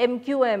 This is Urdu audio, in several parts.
MQM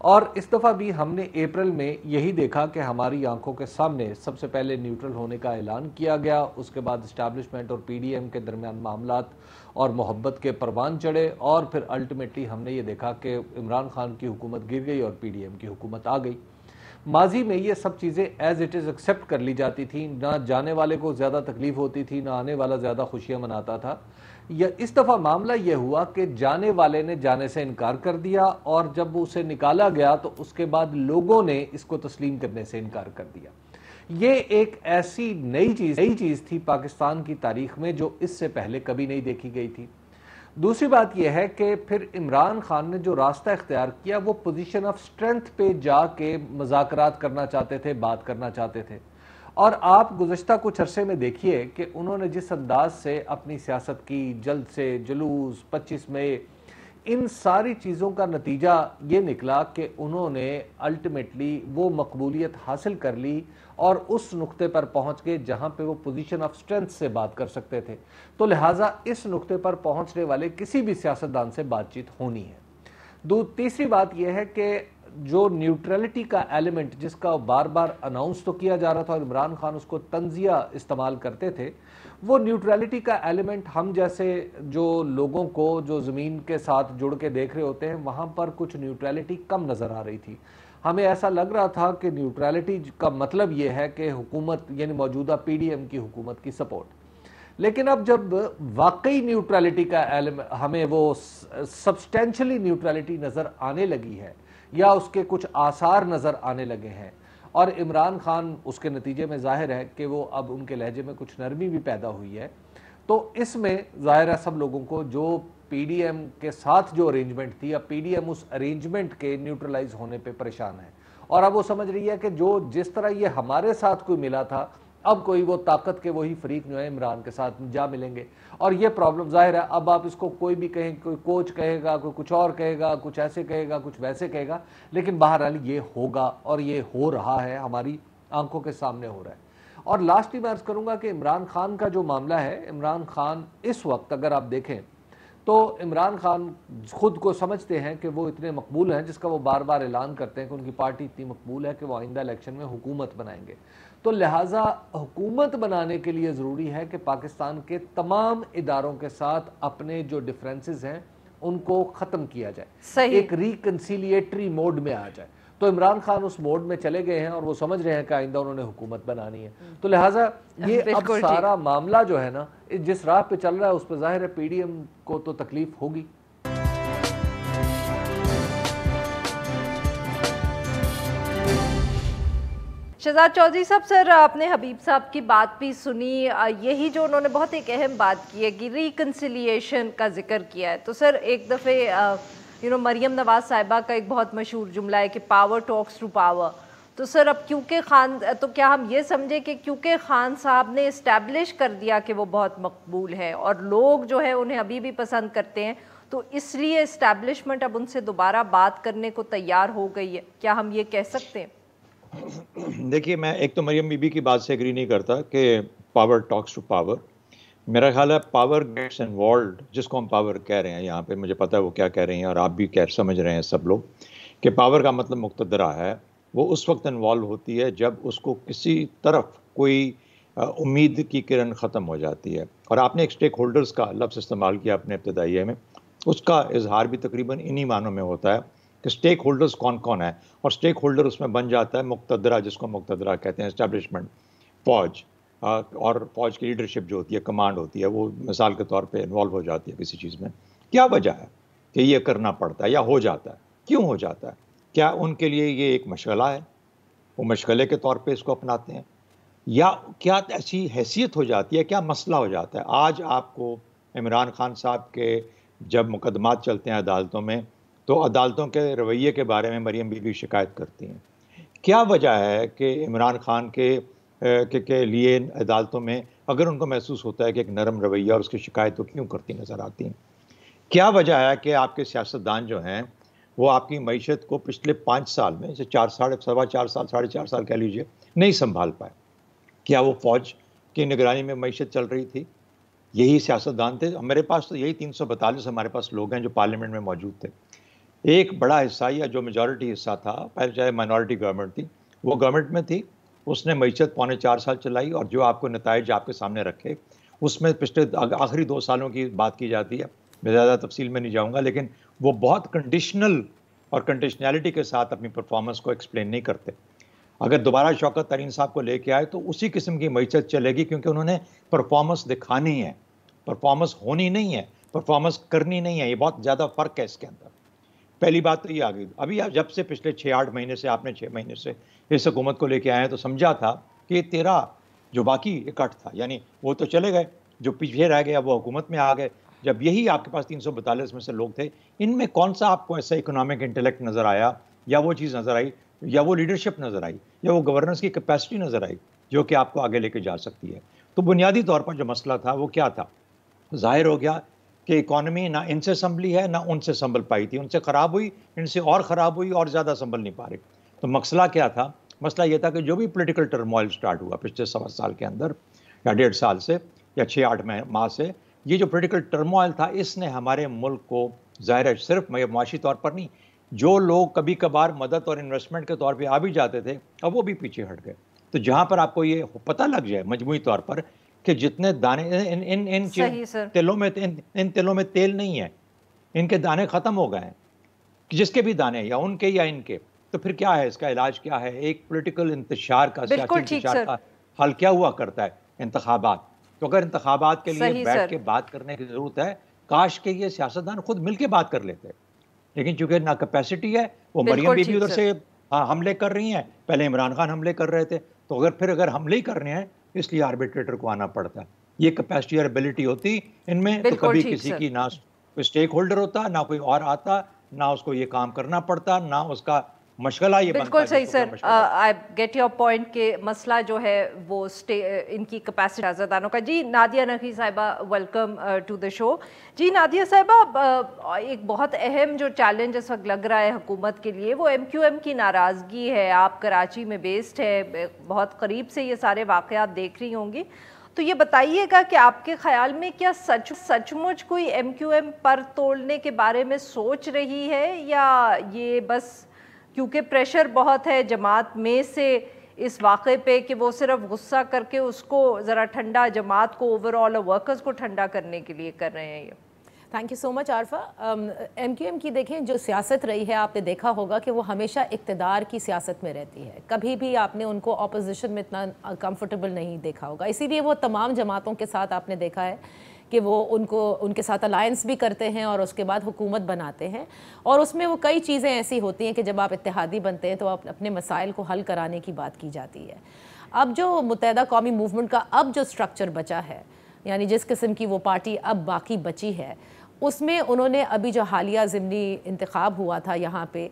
اور اس دفعہ بھی ہم نے اپریل میں یہی دیکھا کہ ہماری آنکھوں کے سامنے سب سے پہلے نیوٹرل ہونے کا اعلان کیا گیا، اس کے بعد اسٹیبلشمنٹ اور پی ڈی ایم کے درمیان معاملات اور محبت کے پروان چڑھے، اور پھر الٹیمیٹلی ہم نے یہ دیکھا کہ عمران خان کی حکومت گر گئی اور پی ڈی ایم کی حکومت آ گئی۔ ماضی میں یہ سب چیزیں ایز اٹ از ایکسیپٹ کر لی جاتی تھیں، نہ جانے والے کو زیادہ تکلیف ہوتی تھی، نہ آنے والا زیادہ خوشیاں مناتا تھا۔ اس دفعہ معاملہ یہ ہوا کہ جانے والے نے جانے سے انکار کر دیا، اور جب اسے نکالا گیا تو اس کے بعد لوگوں نے اس کو تسلیم کرنے سے انکار کر دیا۔ یہ ایک ایسی نئی چیز تھی پاکستان کی تاریخ میں جو اس سے پہلے کبھی نہیں دیکھی گئی تھی۔ دوسری بات یہ ہے کہ پھر عمران خان نے جو راستہ اختیار کیا وہ پوزیشن آف سٹرینتھ پہ جا کے مذاکرات کرنا چاہتے تھے، بات کرنا چاہتے تھے، اور آپ گزشتہ کچھ عرصے میں دیکھیے کہ انہوں نے جس انداز سے اپنی سیاست کی، جلد سے جلوس، 25 مئی، ان ساری چیزوں کا نتیجہ یہ نکلا کہ انہوں نے الٹیمیٹلی وہ مقبولیت حاصل کر لی اور اس نقطے پر پہنچ گئے جہاں پہ وہ پوزیشن آف سٹرینتھ سے بات کر سکتے تھے۔ تو لہٰذا اس نقطے پر پہنچنے والے کسی بھی سیاستدان سے بات چیت ہونی ہے۔ تیسری بات یہ ہے کہ جو نیوٹرلٹی کا ایلیمنٹ جس کا بار بار اناؤنس تو کیا جا رہا تھا اور عمران خان اس کو تنزیہ استعمال کرتے تھے، وہ نیوٹرلٹی کا ایلیمنٹ ہم جیسے جو لوگوں کو جو زمین کے ساتھ جڑ کے دیکھ رہے ہوتے ہیں وہاں پر کچھ نیوٹرلٹی کم نظر آ رہی تھی۔ ہمیں ایسا لگ رہا تھا کہ نیوٹرلٹی کا مطلب یہ ہے کہ حکومت یعنی موجودہ پی ڈی ایم کی حکومت کی سپورٹ، لیکن اب جب واقعی نیوٹرلٹی کا ہمیں وہ سبسٹینشلی نیوٹرلٹی نظر آنے لگی ہے یا اس کے کچھ آثار نظر آنے لگے ہیں، اور عمران خان اس کے نتیجے میں ظاہر ہے کہ وہ اب ان کے لہجے میں کچھ نرمی بھی پیدا ہوئی ہے، تو اس میں ظاہر ہے سب لوگوں کو جو پی ڈی ایم کے ساتھ جو ارینجمنٹ تھی، اب پی ڈی ایم اس ارینجمنٹ کے نیوٹرلائز ہونے پہ پریشان ہے، اور اب وہ سمجھ رہی ہے کہ جو جس طرح یہ ہمارے ساتھ کوئی ملا تھا اب کوئی وہ طاقت کے وہی فریق جو ہے عمران کے ساتھ جا ملیں گے، اور یہ پرابلم ظاہر ہے اب آپ اس کو کوئی بھی کہیں، کوئی کوچ کہے گا، کوئی کچھ اور کہے گا، کچھ ایسے کہے گا، کچھ ویسے کہے گا، لیکن بہرحال یہ ہوگا اور یہ ہو رہا ہے، ہماری آنکھوں کے سامنے ہو رہا ہے۔ اور لاسٹلی میں عرض کروں گا کہ عمران خان کا جو معاملہ ہے، عمران خان اس وقت اگر آپ دیکھیں تو عمران خان خود کو سمجھتے ہیں کہ وہ اتنے مقبول ہیں، جس کا وہ بار بار اعلان کرتے ہیں کہ ان کی پارٹی اتنی مقبول ہے کہ وہ آئندہ الیکشن میں حکومت بنائیں گے، تو لہٰذا حکومت بنانے کے لیے ضروری ہے کہ پاکستان کے تمام اداروں کے ساتھ اپنے جو ڈیفرنسز ہیں ان کو ختم کیا جائے، ایک ریکنسیلیٹری موڈ میں آ جائے۔ تو عمران خان اس موڈ میں چلے گئے ہیں اور وہ سمجھ رہے ہیں کہ آئندہ انہوں نے حکومت بنانی ہے، تو لہٰذا یہ اب سارا معاملہ جو ہے نا جس راہ پہ چل رہا ہے اس پہ ظاہر ہے پی ڈی ایم کو تو تکلیف ہوگی۔ شہزاد چودھری صاحب، سر آپ نے حبیب صاحب کی بات بھی سنی، یہی جو انہوں نے بہت ایک اہم بات کی ہے کہ ریکنسیلیشن کا ذکر کیا ہے، تو سر ایک دفعہ مریم نواز صاحبہ کا ایک بہت مشہور جملہ ہے کہ پاور ٹاکس ٹو پاور، تو سر اب کیونکہ تو کیا ہم یہ سمجھے کہ کیونکہ خان صاحب نے اسٹیبلش کر دیا کہ وہ بہت مقبول ہے اور لوگ جو ہے انہیں ابھی بھی پسند کرتے ہیں، تو اس لیے اسٹیبلشمنٹ اب ان سے دوبارہ بات کرنے کو تیار ہو گئی ہے، کیا ہم یہ کہہ سکتے ہیں؟ دیکھیے، میں ایک تو مریم بی بی کی بات سے ایگری نہیں کرتا کہ پاور ٹاکس ٹو پاور، میرا خیال ہے پاور گیٹس انوالوڈ، جس کو ہم پاور کہہ رہے ہیں یہاں پہ، مجھے پتا ہے وہ کیا کہہ رہے ہیں اور آپ بھی سمجھ رہے ہیں سب لوگ، کہ پاور کا مطلب مقتدرہ ہے، وہ اس وقت انوالو ہوتی ہے جب اس کو کسی طرف کوئی امید کی کرن ختم ہو جاتی ہے، اور آپ نے ایک سٹیک ہولڈرز کا لفظ استعمال کیا اپنے ابتدائیے میں، اس کا اظہار بھی تقریباً انہی معنوں میں ہوتا ہے کہ سٹیک ہولڈرز کون کون ہے، اور سٹیک ہولڈر اس میں بن جاتا ہے مقتدرہ، جس کو مقتدرہ کہتے ہیں، اسٹیبلشمنٹ، فوج، اور فوج کی لیڈرشپ جو ہوتی ہے، کمانڈ ہوتی ہے، وہ مثال کے طور پہ انوالو ہو جاتی ہے کسی چیز میں۔ کیا وجہ ہے کہ یہ کرنا پڑتا ہے یا ہو جاتا ہے؟ کیوں ہو جاتا ہے؟ کیا ان کے لیے یہ ایک مشغلہ ہے، وہ مشغلے کے طور پہ اس کو اپناتے ہیں، یا کیا ایسی حیثیت ہو جاتی ہے، کیا مسئلہ ہو جاتا ہے؟ آج آپ کو عمران خان صاحب کے جب مقدمات چلتے ہیں عدالتوں میں، تو عدالتوں کے رویے کے بارے میں مریم بی بی شکایت کرتی ہیں۔ کیا وجہ ہے کہ عمران خان کے لیے عدالتوں میں اگر ان کو محسوس ہوتا ہے کہ ایک نرم رویہ اور اس کی شکایت تو کیوں کرتی نظر آتی ہیں؟ کیا وجہ ہے کہ آپ کے سیاستدان جو ہیں وہ آپ کی معیشت کو پچھلے 5 سال میں، سے 4.25 سال کہہ لیجئے، نہیں سنبھال پائے؟ کیا وہ فوج کی نگرانی میں معیشت چل رہی تھی؟ یہی سیاستدان تھے؟ میرے پاس تو یہی 342 ہمارے پاس لوگ ہیں جو پارلیمنٹ میں موجود تھے۔ ایک بڑا حصہ یا جو میجورٹی حصہ تھا، پہلے چاہے مائنورٹی گورنمنٹ تھی، وہ گورنمنٹ میں تھی، اس نے معیشت 4.25 سال چلائی، اور جو آپ کو نتائج آپ کے سامنے رکھے اس میں پچھلے آخری 2 سالوں کی بات کی جاتی ہے. میں زیادہ تفصیل میں نہیں جاؤں گا، لیکن وہ بہت کنڈیشنل اور کنڈیشنلٹی کے ساتھ اپنی پرفارمنس کو ایکسپلین نہیں کرتے. اگر دوبارہ شوکت طرین صاحب کو لے کے آئے تو اسی قسم کی معیشت چلے گی، کیونکہ انہوں نے پرفارمنس دکھانی ہے، پرفارمنس ہونی نہیں ہے، پرفارمنس کرنی نہیں ہے. یہ بہت زیادہ فرق ہے اس کے اندر. پہلی بات تو یہ آ گئی. ابھی جب سے پچھلے 6-8 مہینے سے آپ نے 6 مہینے سے اس حکومت کو لے کے آئے ہیں تو سمجھا تھا کہ یہ 13 جو باقی اکٹھ تھا، یعنی وہ تو چلے گئے، جو پیچھے رہ گیا وہ حکومت میں آ گئے. جب یہی آپ کے پاس 342 میں سے لوگ تھے، ان میں کون سا آپ کو ایسا اکنامک انٹلیکٹ نظر آیا، یا وہ چیز نظر آئی، یا وہ لیڈرشپ نظر آئی، یا وہ گورننس کی کیپیسٹی نظر آئی جو کہ آپ کو آگے لے کے جا سکتی ہے؟ تو بنیادی طور پر جو مسئلہ تھا وہ کیا تھا؟ ظاہر ہو گیا کہ اکانومی نہ ان سے سنبھلی ہے، نہ ان سے سنبھل پائی تھی. ان سے خراب ہوئی، ان سے اور خراب ہوئی، اور زیادہ سنبھل نہیں پا رہی. تو مسئلہ کیا تھا؟ مسئلہ یہ تھا کہ جو بھی پولیٹیکل ٹرموائل سٹارٹ ہوا پچھلے 1.25 سال کے اندر، یا 1.5 سال سے، یا 6-8 ماہ سے، یہ جو پولیٹیکل ٹرموائل تھا اس نے ہمارے ملک کو ظاہر ہے صرف معاشی طور پر نہیں، جو لوگ کبھی کبھار مدد اور انویسٹمنٹ کے طور پہ آ بھی جاتے تھے اب وہ بھی پیچھے ہٹ گئے. تو جہاں پر آپ کو یہ پتہ لگ جائے مجموعی طور پر کہ جتنے دانے ان تیلوں میں تیل نہیں ہے، ان کے دانے ختم ہو گئے ہیں، جس کے بھی دانے یا ان کے یا ان کے، تو پھر کیا ہے اس کا علاج؟ کیا ہے؟ ایک پولیٹیکل انتشار کا، سیاسی انتشار کا حل کیا ہوا کرتا ہے؟ انتخابات. تو اگر انتخابات کے لیے بیٹھ کے بات کرنے کی ضرورت ہے، کاش کہ یہ سیاستدان خود مل کے بات کر لیتے. لیکن چونکہ نہ کیپیسٹی ہے، وہ مریم بی بی ادھر سے حملے کر رہی ہیں، پہلے عمران خان حملے کر رہے تھے، تو اگر حملے ہی کر رہے ہیں اس لیے آربیٹریٹر کو آنا پڑتا ہے. یہ کیپیسٹی اور ایبلٹی ہوتی ان میں تو کبھی کسی کی نہ کوئی اسٹیک ہولڈر ہوتا، نہ کوئی اور آتا، نہ اس کو یہ کام کرنا پڑتا، نہ اس کا مشغلہ یہ بنتا. بالکل صحیح سر، آئی گیٹ یور پوائنٹ کہ مسئلہ جو ہے وہ ان کی کیپیسٹی سیاستدانوں کا. جی نادیہ نقوی صاحبہ، ویلکم ٹو دا شو. جی نادیہ صاحبہ، ایک بہت اہم جو چیلنج اس وقت لگ رہا ہے حکومت کے لیے وہ ایم کی ناراضگی ہے. آپ کراچی میں بیسڈ ہے، بہت قریب سے یہ سارے واقعات دیکھ رہی ہوں گی، تو یہ بتائیے گا کہ آپ کے خیال میں کیا سچ مچ کوئی ایم پر توڑنے کے بارے میں سوچ رہی ہے، یا یہ بس کیونکہ پریشر بہت ہے جماعت میں سے اس واقعے پہ کہ وہ صرف غصہ کر کے اس کو ذرا ٹھنڈا، جماعت کو اوور آل ورکرز کو ٹھنڈا کرنے کے لیے کر رہے ہیں؟ یہ thank you so much Arifa. ایم کی دیکھیں جو سیاست رہی ہے، آپ نے دیکھا ہوگا کہ وہ ہمیشہ اقتدار کی سیاست میں رہتی ہے. کبھی بھی آپ نے ان کو اپوزیشن میں اتنا کمفرٹیبل نہیں دیکھا ہوگا. اسی لیے وہ تمام جماعتوں کے ساتھ آپ نے دیکھا ہے کہ وہ ان کے ساتھ الائنس بھی کرتے ہیں اور اس کے بعد حکومت بناتے ہیں. اور اس میں وہ کئی چیزیں ایسی ہوتی ہیں کہ جب آپ اتحادی بنتے ہیں تو آپ اپنے مسائل کو حل کرانے کی بات کی جاتی ہے. اب جو متحدہ قومی موومنٹ کا اب جو سٹرکچر بچا ہے، یعنی جس قسم کی وہ پارٹی اب باقی بچی ہے، اس میں انہوں نے ابھی جو حالیہ ضمنی انتخاب ہوا تھا یہاں پہ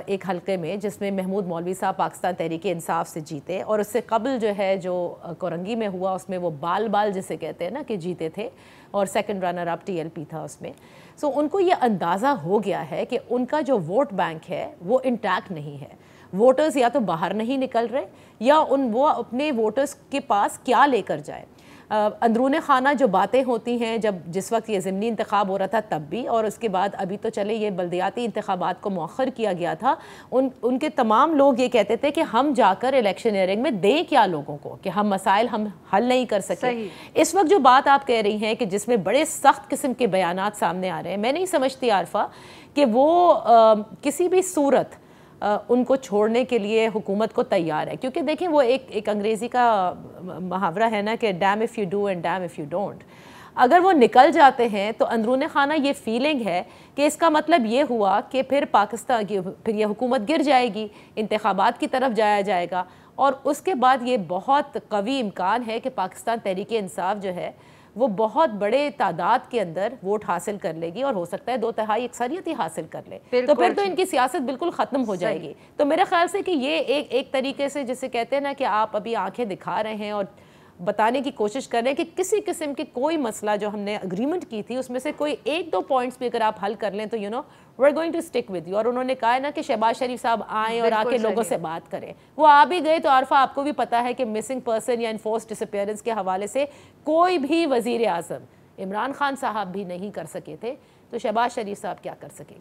ایک حلقے میں، جس میں محمود مولوی صاحب پاکستان تحریک انصاف سے جیتے، اور اس سے قبل جو ہے جو کورنگی میں ہوا اس میں وہ بال جسے کہتے ہیں نا کہ جیتے تھے، اور سیکنڈ رنر اپ TLP تھا اس میں. سو ان کو یہ اندازہ ہو گیا ہے کہ ان کا جو ووٹ بینک ہے وہ انٹیکٹ نہیں ہے. ووٹرز یا تو باہر نہیں نکل رہے، یا وہ اپنے ووٹرز کے پاس کیا لے کر جائے. اندرون خانہ جو باتیں ہوتی ہیں، جس وقت یہ ضمنی انتخاب ہو رہا تھا تب بھی، اور اس کے بعد ابھی تو چلے یہ بلدیاتی انتخابات کو مؤخر کیا گیا تھا، ان کے تمام لوگ یہ کہتے تھے کہ ہم جا کر الیکشن ایئرنگ میں دیں کیا لوگوں کو کہ ہم مسائل حل نہیں کر سکے. اس وقت جو بات آپ کہہ رہی ہیں کہ جس میں بڑے سخت قسم کے بیانات سامنے آ رہے ہیں، میں نہیں سمجھتی عارفہ کہ وہ کسی بھی صورت ان کو چھوڑنے کے لیے حکومت کو تیار ہے. کیونکہ دیکھیں وہ ایک انگریزی کا محاورہ ہے نا کہ damn if you do and damn if you don't. اگر وہ نکل جاتے ہیں تو اندرون خانہ یہ فیلنگ ہے کہ اس کا مطلب یہ ہوا کہ پھر پھر یہ حکومت گر جائے گی، انتخابات کی طرف جایا جائے گا، اور اس کے بعد یہ بہت قوی امکان ہے کہ پاکستان تحریک انصاف جو ہے وہ بہت بڑے تعداد کے اندر ووٹ حاصل کر لے گی، اور ہو سکتا ہے 2/3 اکثریت ہی حاصل کر لے. تو پھر تو ان کی سیاست بالکل ختم ہو جائے گی. تو میرے خیال سے کہ یہ ایک طریقے سے جسے کہتے ہیں نا کہ آپ ابھی آنکھیں دکھا رہے ہیں اور بتانے کی کوشش کر رہے ہیں کہ کسی قسم کی کوئی مسئلہ جو ہم نے اگریمنٹ کی تھی اس میں سے کوئی 1-2 پوائنٹس بھی اگر آپ حل کر لیں تو we're going to stick with you. اور انہوں نے کہا ہے نا کہ شہباز شریف صاحب آئیں اور آ کے لوگوں سے بات کریں. وہ آ بھی گئے. تو عارفہ آپ کو بھی پتا ہے کہ مسنگ پرسن یا انفورس ڈس اپیئرنس کے حوالے سے کوئی بھی وزیر اعظم، عمران خان صاحب بھی نہیں کر سکے تھے، تو شہباز شریف صاحب کیا کر سکیں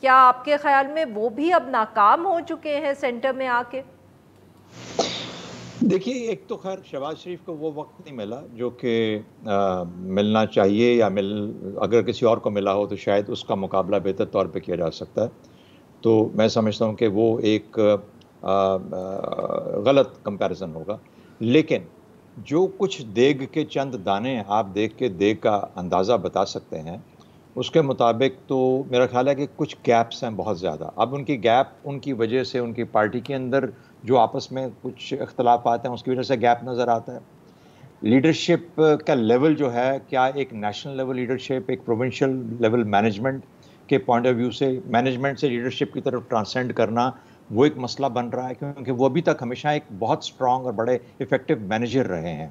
کیا آپ کے خیال میں وہ بھی اب ناکام ہو چکے ہیں سینٹر میں آ کے؟ دیکھیے ایک تو خیر شہباز شریف کو وہ وقت نہیں ملا جو کہ ملنا چاہیے، یا اگر کسی اور کو ملا ہو تو شاید اس کا مقابلہ بہتر طور پہ کیا جا سکتا ہے. تو میں سمجھتا ہوں کہ وہ ایک غلط کمپیریزن ہوگا. لیکن جو کچھ دیگ کے چند دانے آپ دیکھ کے دیگ کا اندازہ بتا سکتے ہیں، اس کے مطابق تو میرا خیال ہے کہ کچھ گیپس ہیں بہت زیادہ. اب ان کی گیپ ان کی وجہ سے ان کی پارٹی کے اندر جو آپس میں کچھ اختلافات ہیں اس کی وجہ سے گیپ نظر آتا ہے. لیڈرشپ کا لیول جو ہے، کیا ایک نیشنل لیول لیڈرشپ، ایک پروونشل لیول مینجمنٹ کے پوائنٹ آف ویو سے مینجمنٹ سے لیڈرشپ کی طرف ٹرانسینڈ کرنا وہ ایک مسئلہ بن رہا ہے، کیونکہ وہ ابھی تک ہمیشہ ایک بہت اسٹرانگ اور بڑے افیکٹو مینیجر رہے ہیں.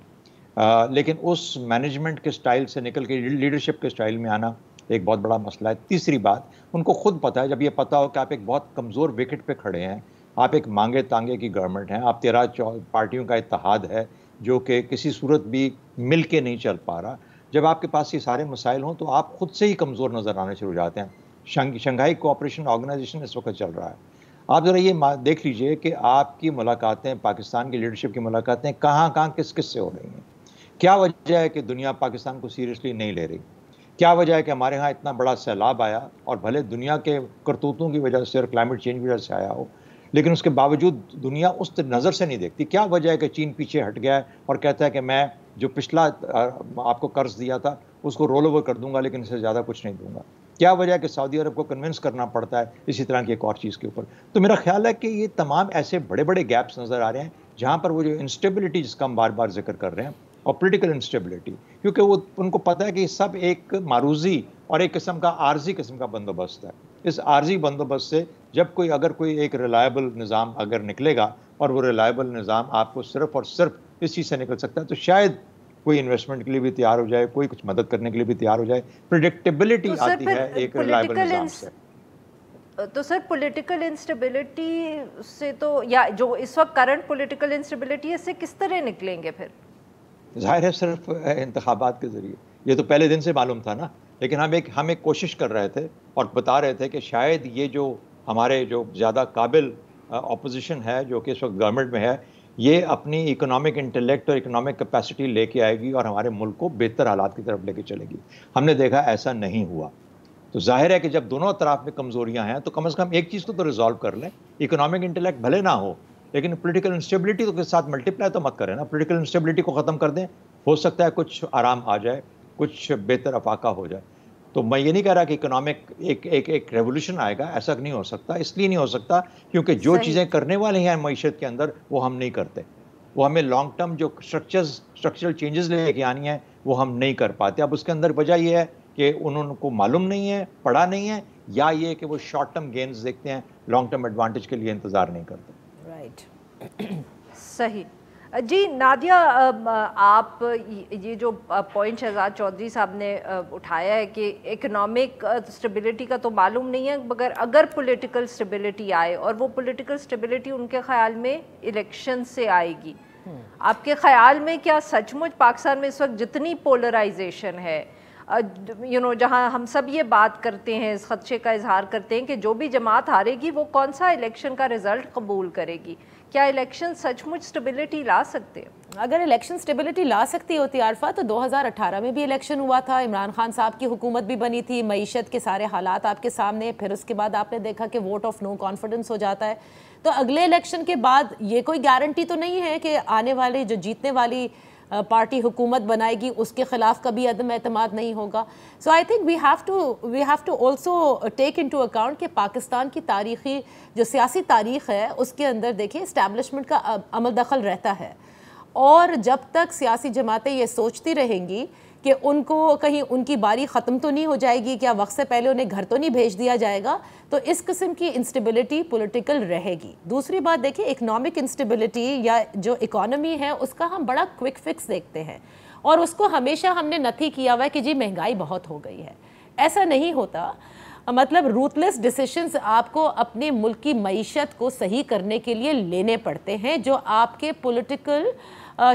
لیکن اس مینجمنٹ کے سٹائل سے نکل کے لیڈرشپ کے سٹائل میں آنا ایک بہت بڑا مسئلہ ہے. تیسری بات، ان کو خود پتہ ہے، جب یہ پتہ ہو کہ آپ ایک بہت کمزور وکٹ پہ کھڑے ہیں، آپ ایک مانگے تانگے کی گورنمنٹ ہیں، آپ 13 پارٹیوں کا اتحاد ہے جو کہ کسی صورت بھی مل کے نہیں چل پا رہا، جب آپ کے پاس یہ سارے مسائل ہوں تو آپ خود سے ہی کمزور نظر آنے شروع ہو جاتے ہیں. شنگھائی کوآپریشن آرگنائزیشن اس وقت چل رہا ہے. آپ ذرا یہ دیکھ لیجئے کہ آپ کی ملاقاتیں، پاکستان کی لیڈرشپ کی ملاقاتیں کہاں کس سے ہو رہی ہیں. کیا وجہ ہے کہ دنیا پاکستان کو سیریسلی نہیں لے رہی؟ کیا وجہ ہے کہ ہمارے ہاں اتنا بڑا سیلاب آیا، اور بھلے دنیا کے کرتوتوں کی وجہ سے اور کلائمیٹ چینج کی وجہ سے آیا ہو، لیکن اس کے باوجود دنیا اس نظر سے نہیں دیکھتی؟ کیا وجہ ہے کہ چین پیچھے ہٹ گیا ہے اور کہتا ہے کہ میں جو پچھلا آپ کو قرض دیا تھا اس کو رول اوور کر دوں گا، لیکن اس سے زیادہ کچھ نہیں دوں گا؟ کیا وجہ ہے کہ سعودی عرب کو کنونس کرنا پڑتا ہے اسی طرح کی ایک اور چیز کے اوپر؟ تو میرا خیال ہے کہ یہ تمام ایسے بڑے بڑے گیپس نظر آ رہے ہیں جہاں پر وہ جو انسٹیبلٹی جس کا ہم بار بار ذکر کر رہے ہیں، اور پولیٹیکل انسٹیبلٹی، کیونکہ وہ ان کو پتہ ہے کہ یہ سب ایک معروضی اور ایک قسم کا عارضی قسم کا بندوبست ہے. اس عارضی بندوبست سے جب اگر کوئی ایک ریلائبل نظام اگر نکلے گا، اور وہ ریلائبل نظام آپ کو صرف اور صرف اس چیز سے نکل سکتا ہے، تو شاید کوئی انویسٹمنٹ کے لیے بھی تیار ہو جائے، کوئی کچھ مدد کرنے کے لیے بھی تیار ہو جائے. پریڈکٹیبلٹی آتی ہے ایک ریلائبل نظام سے. تو سر پولیٹیکل انسٹیبلٹی سے تو، یا جو اس وقت کرنٹ پولیٹیکل انسٹیبلٹی ہے، اس سے کس طرح نکلیں گے پھر؟ ظاہر ہے صرف انتخابات کے ذریعے. یہ تو پہلے دن سے معلوم تھا نا، لیکن ہم ایک کوشش کر رہے تھے اور بتا رہے تھے کہ شاید یہ جو ہمارے جو زیادہ قابل اپوزیشن ہے جو کہ اس وقت گورنمنٹ میں ہے، یہ اپنی اکنامک انٹلیکٹ اور اکنامک کیپیسٹی لے کے آئے گی اور ہمارے ملک کو بہتر حالات کی طرف لے کے چلے گی. ہم نے دیکھا ایسا نہیں ہوا. تو ظاہر ہے کہ جب دونوں اطراف میں کمزوریاں ہیں تو کم از کم ایک چیز کو تو ریزالو کر لیں. اکنامک انٹلیکٹ بھلے نہ ہو، لیکن پولیٹیکل انسٹیبلٹی کے ساتھ ملٹیپلائی تو مت کریں نا. پولیٹیکل انسٹیبلٹی کو ختم کر دیں، ہو سکتا ہے کچھ آرام آ جائے، کچھ بہتر افاقہ ہو جائے. تو میں یہ نہیں کہہ رہا کہ اکنامک ایک ریولوشن آئے گا، ایسا نہیں ہو سکتا. اس لیے نہیں ہو سکتا کیونکہ جو چیزیں کرنے والی ہیں معیشت کے اندر وہ ہم نہیں کرتے. وہ ہمیں لانگ ٹرم جو اسٹرکچرل چینجز لے کے آنی ہیں وہ ہم نہیں کر پاتے. اب اس کے اندر وجہ یہ ہے کہ انہوں کو معلوم نہیں ہے، پڑھا نہیں ہے، یا یہ کہ وہ شارٹ ٹرم گینز دیکھتے ہیں، لانگ ٹرم ایڈوانٹیج کے لیے انتظار نہیں کرتے. رائٹ، صحیح. جی نادیہ، آپ یہ جو پوائنٹ شہزاد چودھری صاحب نے اٹھایا ہے کہ اکنامک اسٹیبلٹی کا تو معلوم نہیں ہے، مگر اگر پولیٹیکل اسٹیبلٹی آئے، اور وہ پولیٹیکل اسٹیبلٹی ان کے خیال میں الیکشن سے آئے گی، آپ کے خیال میں کیا سچ مچ پاکستان میں اس وقت جتنی پولرائزیشن ہے، جہاں ہم سب یہ بات کرتے ہیں، اس خدشے کا اظہار کرتے ہیں کہ جو بھی جماعت ہارے گی وہ کون سا الیکشن کا رزلٹ قبول کرے گی، کیا الیکشن سچ مچ اسٹیبلٹی لا سکتے ہیں؟ اگر الیکشن اسٹیبلٹی لا سکتی ہوتی عارفہ تو 2018 میں بھی الیکشن ہوا تھا، عمران خان صاحب کی حکومت بھی بنی تھی، معیشت کے سارے حالات آپ کے سامنے، پھر اس کے بعد آپ نے دیکھا کہ ووٹ آف نو کانفیڈنس ہو جاتا ہے. تو اگلے الیکشن کے بعد یہ کوئی گارنٹی تو نہیں ہے کہ آنے والی جو جیتنے والی پارٹی حکومت بنائے گی اس کے خلاف کبھی عدم اعتماد نہیں ہوگا. So I think we have to also take into account کہ پاکستان کی تاریخی جو سیاسی تاریخ ہے اس کے اندر دیکھیں اسٹیبلشمنٹ کا عمل دخل رہتا ہے، اور جب تک سیاسی جماعتیں یہ سوچتی رہیں گی کہ ان کو کہیں ان کی باری ختم تو نہیں ہو جائے گی، کیا وقت سے پہلے انہیں گھر تو نہیں بھیج دیا جائے گا، تو اس قسم کی انسٹیبلٹی پولیٹیکل رہے گی. دوسری بات دیکھیں، اکنامک انسٹیبلٹی یا جو اکانومی ہے اس کا ہم بڑا کوئک فکس دیکھتے ہیں، اور اس کو ہمیشہ ہم نے نتھی کیا ہوا ہے کہ جی مہنگائی بہت ہو گئی ہے. ایسا نہیں ہوتا. مطلب روتلیس ڈیسیشنز آپ کو اپنے ملک کی معیشت کو صحیح کرنے کے لیے لینے پڑتے ہیں، جو آپ کے پولیٹیکل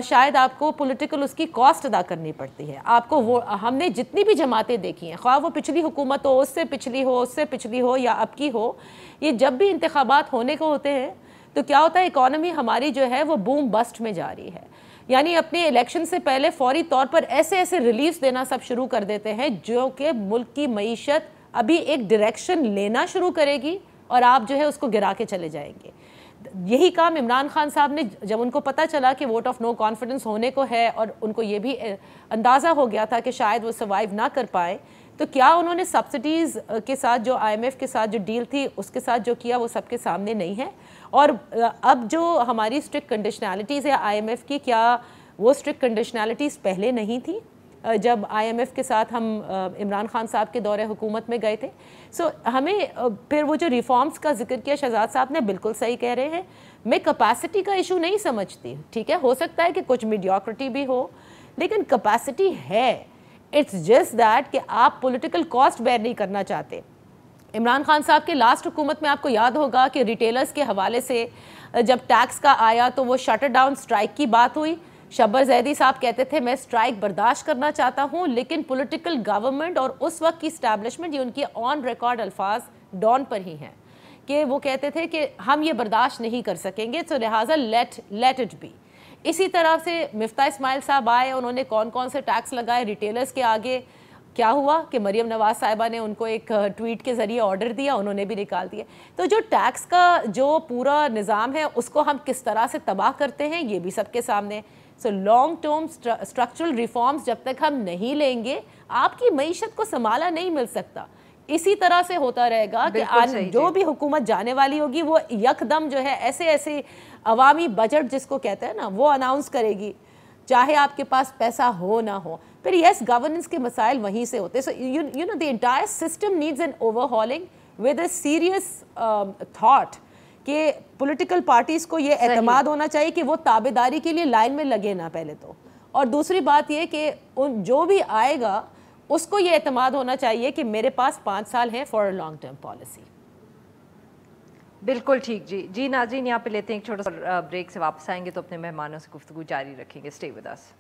شاید آپ کو پولیٹیکل اس کی کاسٹ ادا کرنی پڑتی ہے آپ کو۔ وہ ہم نے جتنی بھی جماعتیں دیکھی ہیں، خواہ وہ پچھلی حکومت ہو، اس سے پچھلی ہو یا اب کی ہو، یہ جب بھی انتخابات ہونے کو ہوتے ہیں تو کیا ہوتا ہے، اکانومی ہماری جو ہے وہ بوم بسٹ میں جا رہی ہے، یعنی اپنے الیکشن سے پہلے فوری طور پر ایسے ریلیفز دینا سب شروع کر دیتے ہیں جو کہ ملک کی معیشت ابھی ایک ڈائریکشن لینا شروع کرے گی اور آپ جو ہے اس کو گرا کے چلے جائیں گے۔ یہی کام عمران خان صاحب نے، جب ان کو پتہ چلا کہ ووٹ آف نو کانفیڈنس ہونے کو ہے اور ان کو یہ بھی اندازہ ہو گیا تھا کہ شاید وہ سروائیو نہ کر پائیں، تو کیا انہوں نے سبسڈیز کے ساتھ جو آئی ایم ایف کے ساتھ جو ڈیل تھی اس کے ساتھ جو کیا وہ سب کے سامنے نہیں ہے؟ اور اب جو ہماری اسٹرکٹ کنڈیشنالٹیز ہے آئی ایم ایف کی، کیا وہ اسٹرکٹ کنڈیشنالٹیز پہلے نہیں تھی جب آئی ایم ایف کے ساتھ ہم عمران خان صاحب کے دور حکومت میں گئے تھے؟ سو ہمیں پھر وہ جو ریفارمز کا ذکر کیا شہزاد صاحب نے، بالکل صحیح کہہ رہے ہیں، میں کیپیسٹی کا ایشو نہیں سمجھتی، ٹھیک ہے ہو سکتا ہے کہ کچھ میڈیوکریٹی بھی ہو، لیکن کیپیسٹی ہے، اٹس جسٹ دیٹ کہ آپ پولیٹیکل کاسٹ بیئر نہیں کرنا چاہتے۔ عمران خان صاحب کے لاسٹ حکومت میں آپ کو یاد ہوگا کہ ریٹیلرز کے حوالے سے جب ٹیکس کا آیا تو وہ شٹر ڈاؤن سٹرائک کی بات ہوئی، شبر زیدی صاحب کہتے تھے میں سٹرائک برداشت کرنا چاہتا ہوں، لیکن پولیٹیکل گورنمنٹ اور اس وقت کی اسٹیبلشمنٹ، یہ ان کے آن ریکارڈ الفاظ ڈان پر ہی ہیں کہ وہ کہتے تھے کہ ہم یہ برداشت نہیں کر سکیں گے، تو لہٰذا لیٹ اٹ بی۔ اسی طرح سے مفتاح اسماعیل صاحب آئے، انہوں نے کون سے ٹیکس لگائے ریٹیلرز کے آگے، کیا ہوا کہ مریم نواز صاحبہ نے ان کو ایک ٹویٹ کے ذریعے آرڈر دیا، انہوں نے بھی نکال دیا۔ تو جو ٹیکس کا جو پورا نظام ہے اس کو ہم کس طرح سے تباہ کرتے ہیں یہ بھی سب کے سامنے ہے۔ So long term structural reforms جب تک ہم نہیں لیں گے آپ کی معیشت کو سنبھالا نہیں مل سکتا۔ اسی طرح سے ہوتا رہے گا کہ جو بھی حکومت جانے والی ہوگی وہ یک دم جو ہے ایسے عوامی بجٹ جس کو کہتے ہیں نا وہ اناؤنس کرے گی، چاہے آپ کے پاس پیسہ ہو نہ ہو۔ پھر یس گورننس کے مسائل وہیں سے ہوتے ہیں۔ So you know the entire system needs an overhauling with a serious thought کہ پولیٹیکل پارٹیز کو یہ اعتماد ہونا چاہیے کہ وہ تابعداری کے لیے لائن میں لگے نہ پہلے تو، اور دوسری بات یہ کہ جو بھی آئے گا اس کو یہ اعتماد ہونا چاہیے کہ میرے پاس 5 سال ہیں for a long term policy. بالکل ٹھیک جی ناظرین یہاں پہ لیتے ہیں ایک چھوٹا سا بریک، سے واپس آئیں گے تو اپنے مہمانوں سے گفتگو جاری رکھیں گے، stay with us.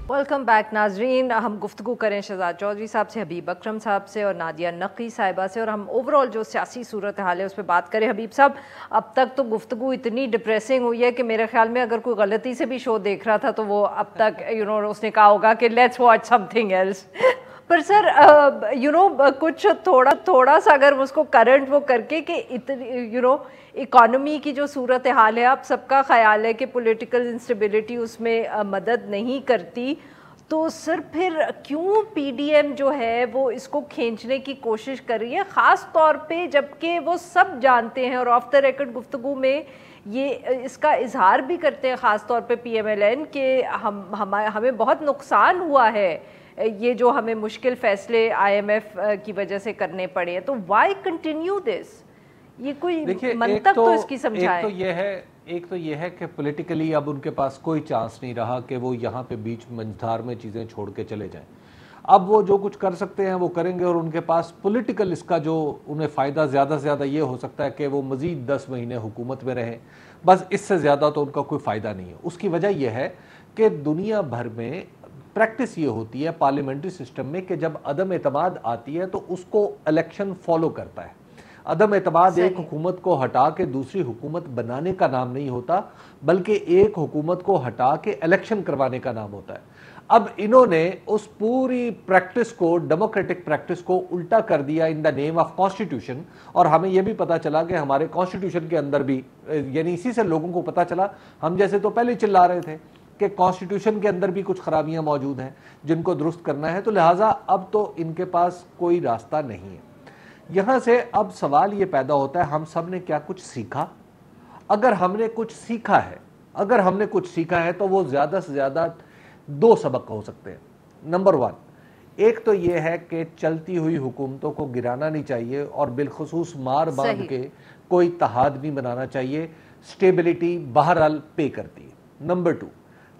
Welcome back ناظرین، ہم گفتگو کریں شہزاد چودھری صاحب سے، حبیب اکرم صاحب سے اور نادیہ نقی صاحبہ سے، اور ہم اوور آل جو سیاسی صورتحال ہے اس پہ بات کریں۔ حبیب صاحب، اب تک تو گفتگو اتنی ڈپریسنگ ہوئی ہے کہ میرے خیال میں اگر کوئی غلطی سے بھی شو دیکھ رہا تھا تو وہ اب تک اس نے کہا ہوگا کہ let's watch something else. پر سر کچھ تھوڑا سا اگر اس کو کرنٹ وہ کر کے کہ اکانومی کی جو صورتحال ہے، اب سب کا خیال ہے کہ پولیٹیکل انسٹیبلٹی اس میں مدد نہیں کرتی، تو سر پھر کیوں پی ڈی ایم جو ہے وہ اس کو کھینچنے کی کوشش کر رہی ہے، خاص طور پہ جبکہ وہ سب جانتے ہیں اور آف دا ریکارڈ گفتگو میں یہ اس کا اظہار بھی کرتے ہیں، خاص طور پہ پی ایم ایل این، کہ ہمیں بہت نقصان ہوا ہے یہ جو ہمیں مشکل فیصلے آئی ایم ایف کی وجہ سے کرنے پڑے ہیں، تو وائی کنٹینیو دس؟ یہ کوئی منطق تو اس کی سمجھائے۔ ایک تو یہ ہے کہ پولیٹیکلی اب ان کے پاس کوئی چانس نہیں رہا کہ وہ یہاں پہ بیچ منجھدار میں چیزیں چھوڑ کے چلے جائیں، اب وہ جو کچھ کر سکتے ہیں وہ کریں گے، اور ان کے پاس پولیٹیکل اس کا جو انہیں فائدہ زیادہ سے زیادہ یہ ہو سکتا ہے کہ وہ مزید 10 مہینے حکومت میں رہیں، بس اس سے زیادہ تو ان کا کوئی فائدہ نہیں ہے۔ اس کی وجہ یہ ہے کہ دنیا بھر میں پریکٹس یہ ہوتی ہے پارلیمنٹری سسٹم میں کہ جب عدم اعتماد آتی ہے تو اس کو الیکشن فالو کرتا ہے۔ عدم اعتماد ایک حکومت کو ہٹا کے دوسری حکومت بنانے کا نام نہیں ہوتا، بلکہ ایک حکومت کو ہٹا کے الیکشن کروانے کا نام ہوتا ہے۔ اب انہوں نے اس پوری پریکٹس کو، ڈیموکریٹک پریکٹس کو الٹا کر دیا ان دا نیم آف کانسٹیٹیوشن، اور ہمیں یہ بھی پتا چلا کہ ہمارے کانسٹیٹیوشن کے اندر بھی، یعنی اسی سے لوگوں کو پتا چلا، ہم جیسے تو پہلے چلا رہے تھے کہ کانسٹیٹیوشن کے اندر بھی کچھ خرابیاں موجود ہیں جن کو درست کرنا ہے، تو لہٰذا اب تو ان کے پاس کوئی راستہ نہیں ہے۔ یہاں سے اب سوال یہ پیدا ہوتا ہے ہم سب نے کیا کچھ سیکھا؟ اگر ہم نے کچھ سیکھا ہے تو وہ زیادہ سے زیادہ 2 سبق ہو سکتے ہیں۔ نمبر 1، ایک تو یہ ہے کہ چلتی ہوئی حکومتوں کو گرانا نہیں چاہیے اور بالخصوص مار باندھ کے کوئی اتحاد نہیں بنانا چاہیے، سٹیبلٹی بہرحال پے کرتی ہے۔ نمبر 2،